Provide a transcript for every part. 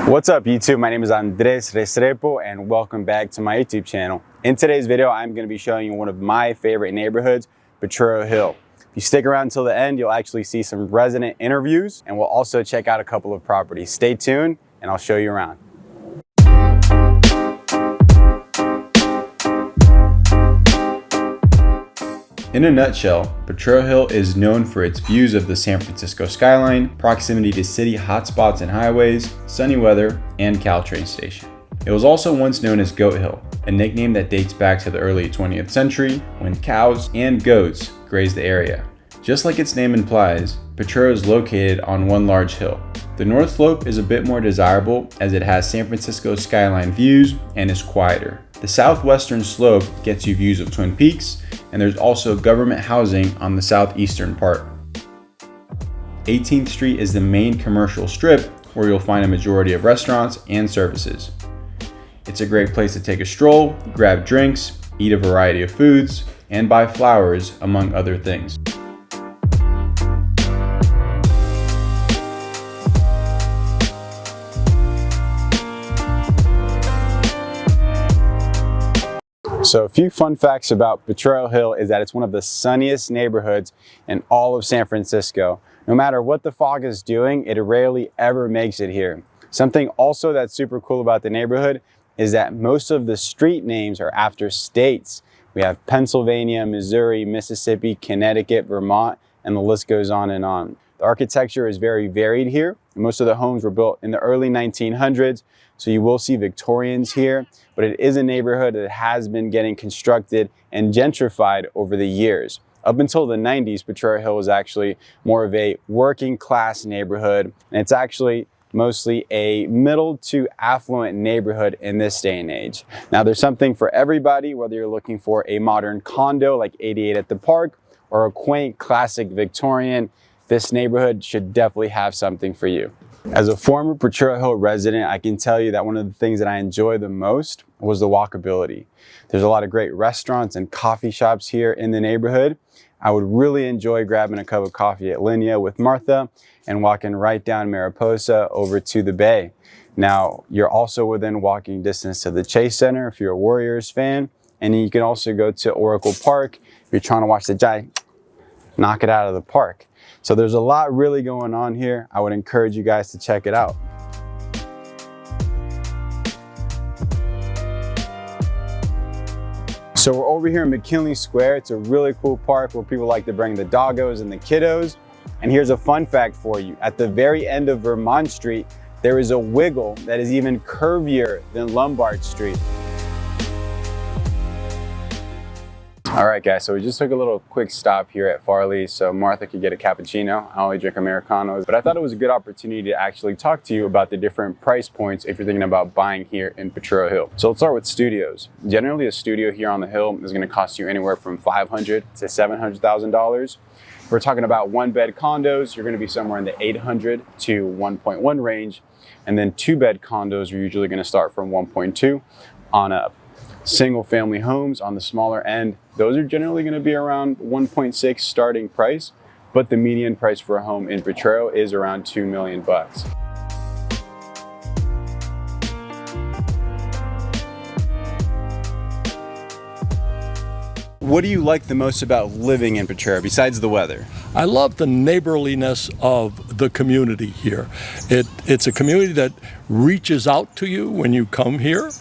What's up YouTube? My name is Andres Restrepo and welcome back to my YouTube channel. In today's video, I'm going to be showing you one of my favorite neighborhoods, Potrero Hill. If you stick around until the end, you'll actually see some resident interviews and we'll also check out a couple of properties. Stay tuned and I'll show you around. In a nutshell, Potrero Hill is known for its views of the San Francisco skyline, proximity to city hotspots and highways, sunny weather, and Caltrain station. It was also once known as Goat Hill, a nickname that dates back to the early 20th century when cows and goats grazed the area. Just like its name implies, Potrero is located on one large hill. The north slope is a bit more desirable as it has San Francisco skyline views and is quieter. The southwestern slope gets you views of Twin Peaks, and there's also government housing on the southeastern part. 18th Street is the main commercial strip where you'll find a majority of restaurants and services. It's a great place to take a stroll, grab drinks, eat a variety of foods, and buy flowers, among other things. So a few fun facts about Potrero Hill is that it's one of the sunniest neighborhoods in all of San Francisco. No matter what the fog is doing, it rarely ever makes it here. Something also that's super cool about the neighborhood is that most of the street names are after states. We have Pennsylvania, Missouri, Mississippi, Connecticut, Vermont, and the list goes on and on. The architecture is very varied here. Most of the homes were built in the early 1900s, so you will see Victorians here, but it is a neighborhood that has been getting constructed and gentrified over the years. Up until the 90s, Potrero Hill was actually more of a working class neighborhood, and it's actually mostly a middle to affluent neighborhood in this day and age. Now there's something for everybody, whether you're looking for a modern condo like 88 at the Park or a quaint classic Victorian, this neighborhood should definitely have something for you. As a former Potrero Hill resident, I can tell you that one of the things that I enjoy the most was the walkability. There's a lot of great restaurants and coffee shops here in the neighborhood. I would really enjoy grabbing a cup of coffee at Linea with Martha and walking right down Mariposa over to the Bay. Now, you're also within walking distance to the Chase Center if you're a Warriors fan, and you can also go to Oracle Park if you're trying to watch the Giants knock it out of the park. So there's a lot really going on here. I would encourage you guys to check it out. So we're over here in McKinley Square. It's a really cool park where people like to bring the doggos and the kiddos. And here's a fun fact for you. At the very end of Vermont Street, there is a wiggle that is even curvier than Lombard Street. All right guys, so we just took a little quick stop here at Farley's so Martha could get a cappuccino. I only drink Americanos, but I thought it was a good opportunity to actually talk to you about the different price points if you're thinking about buying here in Potrero Hill. So let's start with studios. Generally a studio here on the hill is gonna cost you anywhere from $500,000 to $700,000. If we're talking about one bed condos, you're gonna be somewhere in the 800 to 1.1 range. And then two bed condos are usually gonna start from 1.2 on up. Single family homes on the smaller end, those are generally going to be around 1.6 starting price, but the median price for a home in Potrero is around $2 million. What do you like the most about living in Potrero besides the weather? I love the neighborliness of the community here. It's a community that reaches out to you when you come here.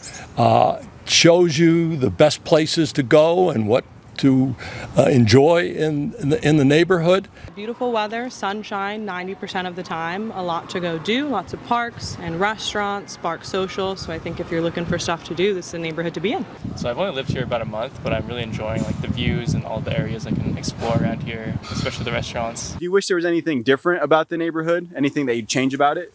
Shows you the best places to go and what to enjoy in the neighborhood. Beautiful weather, sunshine 90% of the time, a lot to go do, lots of parks and restaurants, spark social, so I think if you're looking for stuff to do, this is a neighborhood to be in. So I've only lived here about a month, but I'm really enjoying like the views and all the areas I can explore around here, especially the restaurants. Do you wish there was anything different about the neighborhood? Anything that you'd change about it?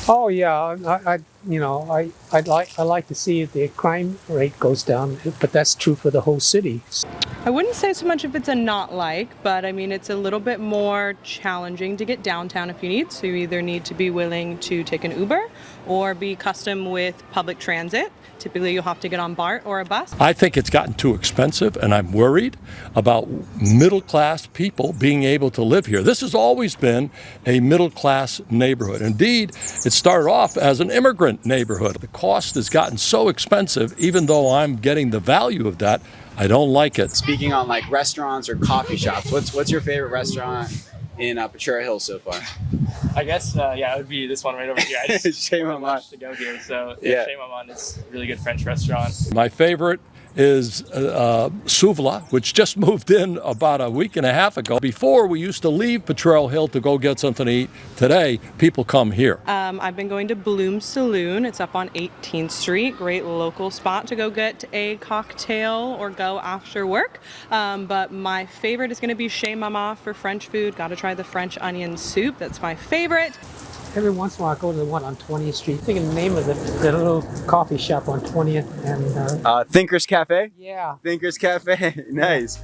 Oh yeah, I like to see the crime rate goes down, but that's true for the whole city. I wouldn't say so much if it's a not like, but I mean, it's a little bit more challenging to get downtown if you need. So you either need to be willing to take an Uber or be custom with public transit. Typically you'll have to get on BART or a bus. I think it's gotten too expensive, and I'm worried about middle-class people being able to live here. This has always been a middle-class neighborhood. Indeed, it started off as an immigrant neighborhood. The cost has gotten so expensive, even though I'm getting the value of that, I don't like it. Speaking on like restaurants or coffee shops, what's your favorite restaurant in Potrero Hill so far? I guess, yeah, it would be this one right over here. I just Chez don't have Maman. much to go here, so Yeah. Chez Maman is a really good French restaurant. My favorite is Souvla, which just moved in about a week and a half ago. Before, we used to leave Potrero Hill to go get something to eat. Today, people come here. I've been going to Bloom Saloon. It's up on 18th Street. Great local spot to go get a cocktail or go after work. But my favorite is going to be Chez Maman for French food. Got to try the French onion soup. That's my favorite. Every once in a while, I go to the one on 20th Street. I think the name of the little coffee shop on 20th. And Thinker's Cafe? yeah, Thinker's Cafe, nice.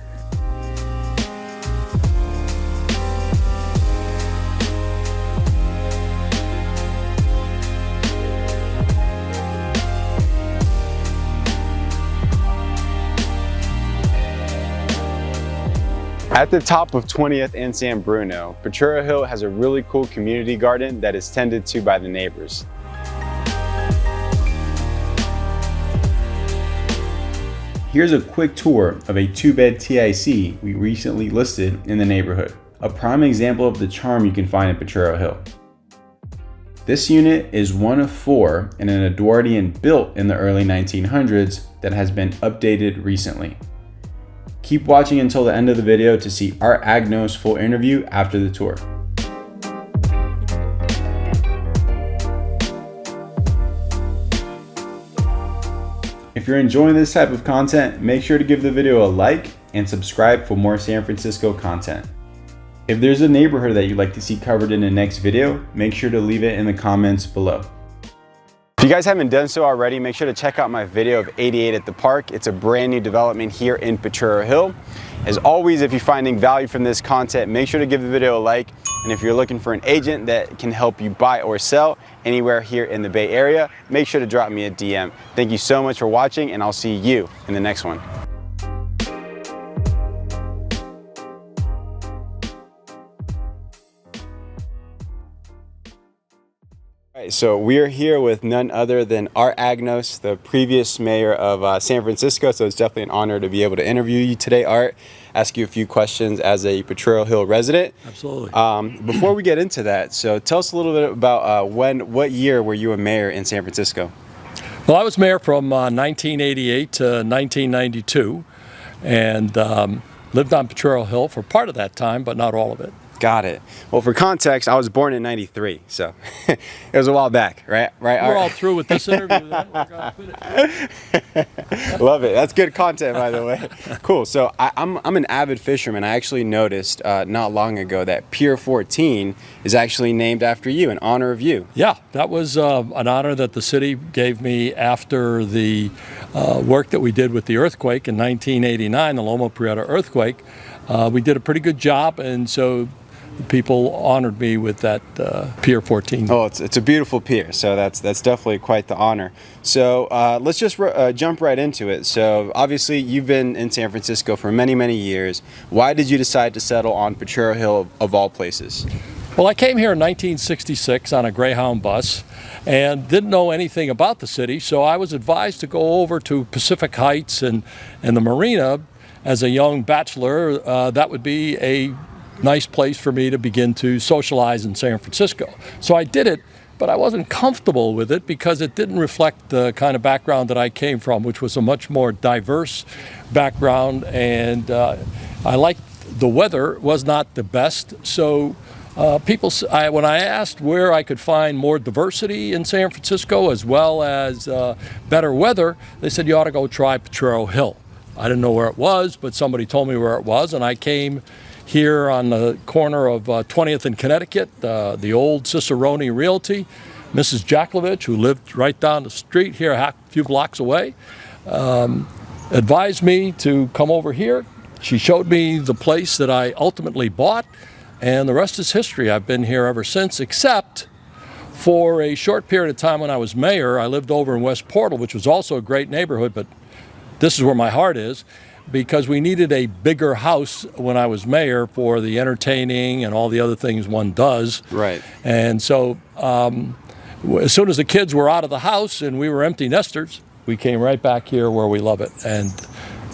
At the top of 20th and San Bruno, Potrero Hill has a really cool community garden that is tended to by the neighbors. Here's a quick tour of a 2-bed TIC we recently listed in the neighborhood. A prime example of the charm you can find in Potrero Hill. This unit is one of 4 in an Edwardian built in the early 1900s that has been updated recently. Keep watching until the end of the video to see Art Agnos' full interview after the tour. If you're enjoying this type of content, make sure to give the video a like and subscribe for more San Francisco content. If there's a neighborhood that you'd like to see covered in the next video, make sure to leave it in the comments below. If you guys haven't done so already, make sure to check out my video of 88 at the Park. It's a brand new development here in Potrero Hill. As always, if you're finding value from this content, make sure to give the video a like. And if you're looking for an agent that can help you buy or sell anywhere here in the Bay Area, make sure to drop me a DM. Thank you so much for watching, and I'll see you in the next one. Right, so we are here with none other than Art Agnos, the previous mayor of San Francisco. So it's definitely an honor to be able to interview you today, Art. Ask you a few questions as a Potrero Hill resident. Absolutely. Before we get into that, so tell us a little bit about what year were you a mayor in San Francisco? Well, I was mayor from 1988 to 1992, and lived on Potrero Hill for part of that time, but not all of it. Got it. Well, for context, I was born in '93, so it was a while back, right? Right. We're all through with this interview then. We're gonna put it. Love it. That's good content, by the way. Cool. So I'm an avid fisherman. I actually noticed not long ago that Pier 14 is actually named after you, in honor of you. Yeah, that was an honor that the city gave me after the work that we did with the earthquake in 1989, the Loma Prieta earthquake. We did a pretty good job, and so people honored me with that Pier 14. Oh, it's a beautiful pier, so that's definitely quite the honor. So let's just jump right into it. So obviously you've been in San Francisco for many, many years. Why did you decide to settle on Potrero Hill of all places? Well, I came here in 1966 on a Greyhound bus and didn't know anything about the city, so I was advised to go over to Pacific Heights and the marina as a young bachelor. That would be a nice place for me to begin to socialize in San Francisco. So I did it, but I wasn't comfortable with it because it didn't reflect the kind of background that I came from, which was a much more diverse background, and I liked the weather was not the best. So when I asked where I could find more diversity in San Francisco as well as better weather, they said you ought to go try Potrero Hill. I didn't know where it was, but somebody told me where it was, and I came here on the corner of 20th and Connecticut, the old Cicerone Realty. Mrs. Jaklovich, who lived right down the street here, a few blocks away, advised me to come over here She showed me the place that I ultimately bought, and the rest is history. I've been here ever since, except for a short period of time when I was mayor. I lived over in West Portal, which was also a great neighborhood, but this is where my heart is, because we needed a bigger house when I was mayor for the entertaining and all the other things one does. Right. And so as soon as the kids were out of the house and we were empty nesters, we came right back here where we love it, and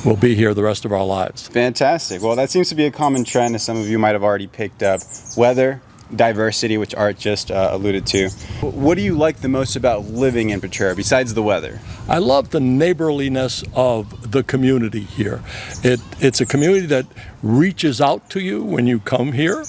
we'll be here the rest of our lives. Fantastic. Well, that seems to be a common trend, as some of you might have already picked up. Weather, diversity, which Art just alluded to. What do you like the most about living in Potrero besides the weather? I love the neighborliness of the community here. It's a community that reaches out to you when you come here,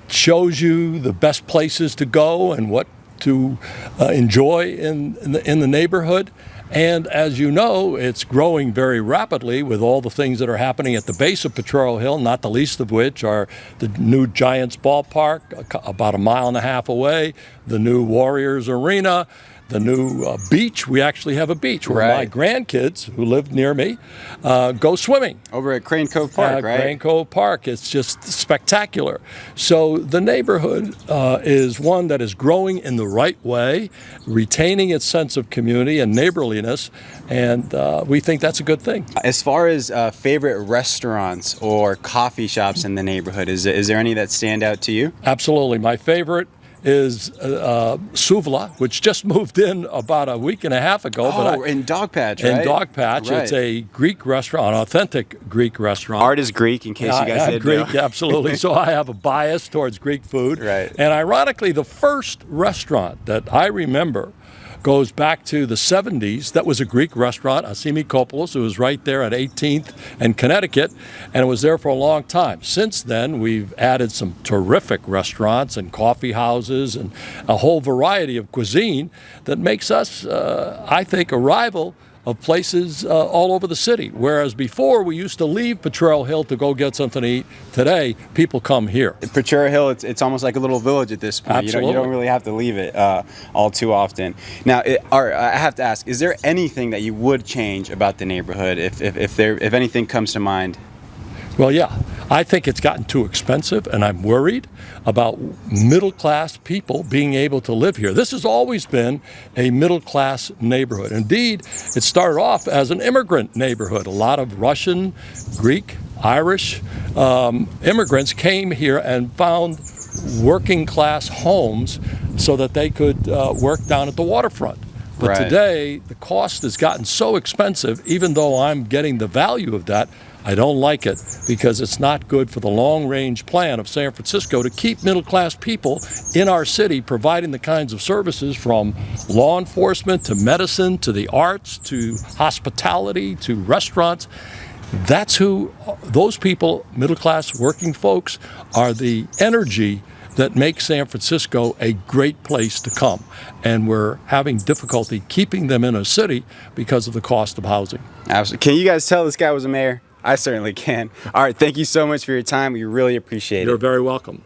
shows you the best places to go and what to enjoy in the neighborhood. And as you know, it's growing very rapidly with all the things that are happening at the base of Potrero Hill, not the least of which are the new Giants ballpark about a mile and a half away, the new Warriors arena, the new beach. We actually have a beach where my grandkids, who live near me, go swimming. Over at Crane Cove Park, right? Crane Cove Park. It's just spectacular. So the neighborhood is one that is growing in the right way, retaining its sense of community and neighborliness, and we think that's a good thing. As far as favorite restaurants or coffee shops in the neighborhood, is there any that stand out to you? Absolutely. My favorite is Suvla, which just moved in about a week and a half ago. In Dogpatch, right? In Dogpatch. Right. It's a Greek restaurant, an authentic Greek restaurant. Art is Greek, in case you guys didn't know. Greek, absolutely. So I have a bias towards Greek food. Right. And ironically, the first restaurant that I remember goes back to the 70s. That was a Greek restaurant, Asimikopoulos. It was right there at 18th and Connecticut, and it was there for a long time. Since then, we've added some terrific restaurants and coffee houses and a whole variety of cuisine that makes us, I think, a rival of places all over the city. Whereas before, we used to leave Potrero Hill to go get something to eat. Today, people come here. Potrero Hill, it's almost like a little village at this point. Absolutely. You don't really have to leave it all too often. Now, Art, I have to ask, is there anything that you would change about the neighborhood if anything comes to mind? Well, yeah, I think it's gotten too expensive, and I'm worried about middle-class people being able to live here. This has always been a middle-class neighborhood. Indeed, it started off as an immigrant neighborhood. A lot of Russian, Greek, Irish immigrants came here and found working-class homes so that they could work down at the waterfront. But today, the cost has gotten so expensive, even though I'm getting the value of that, I don't like it because it's not good for the long-range plan of San Francisco to keep middle-class people in our city providing the kinds of services from law enforcement to medicine to the arts to hospitality to restaurants. That's who those people, middle-class working folks, are the energy that makes San Francisco a great place to come. And we're having difficulty keeping them in a city because of the cost of housing. Absolutely. Can you guys tell this guy was a mayor? I certainly can. All right, thank you so much for your time. We really appreciate it. You're very welcome.